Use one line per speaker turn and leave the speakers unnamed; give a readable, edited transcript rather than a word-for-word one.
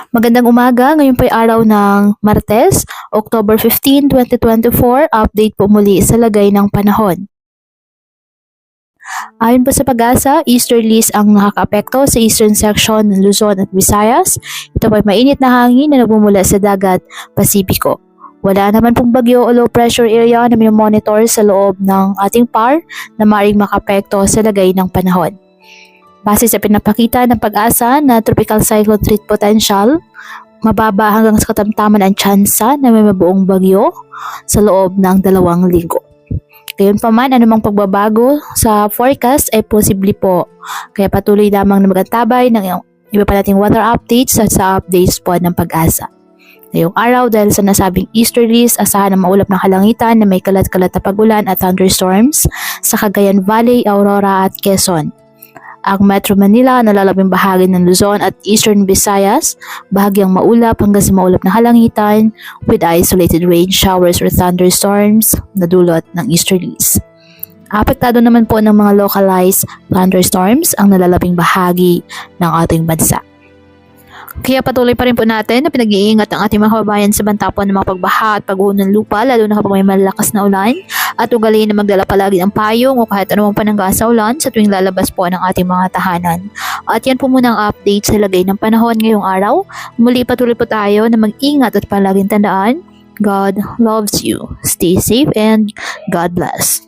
Magandang umaga, ngayon po ay araw ng Martes, October 15, 2024. Update po muli sa lagay ng panahon. Ayon po sa Pag-asa, easterlies ang nakakaapekto sa eastern section ng Luzon at Visayas. Ito po ay mainit na hangin na nagmumula sa dagat Pasipiko. Wala naman pong bagyo o low pressure area na minomonitor sa loob ng ating PAR na maaaring makapekto sa lagay ng panahon. Base sa pinapakita ng Pag-asa na tropical cyclone threat potential, mababa hanggang sa katamtaman ang tsansa na may mabuong bagyo sa loob ng 2 linggo. Gayunpaman, anumang pagbabago sa forecast ay posible po. Kaya patuloy lamang na magantabay ng iba pa nating weather updates at sa updates po ng Pag-asa. Ngayong araw, dahil sa nasabing easterlies, asahan ang maulap ng kalangitan na may kalat-kalat na pagulan at thunderstorms sa Cagayan Valley, Aurora at Quezon. Ang Metro Manila, nalalabing bahagi ng Luzon at Eastern Visayas, bahagyang maulap hanggang sa maulap na halangitan with isolated rain showers or thunderstorms na dulot ng easterlies. Apektado naman po ng mga localized thunderstorms ang nalalabing bahagi ng ating bansa. Kaya patuloy pa rin po natin na pinag-iingat ang ating mga kababayan sa banta po ng mga pagbaha at pagguho ng lupa, lalo na kapag may malakas na ulan, at ugaliin na magdala palagi ng payong o kahit anumang panangga sa ulan sa tuwing lalabas po ng ating mga tahanan. At yan po muna ang update sa lagay ng panahon ngayong araw. Muli patuloy po tayo na mag-ingat at palaging tandaan, God loves you. Stay safe and God bless.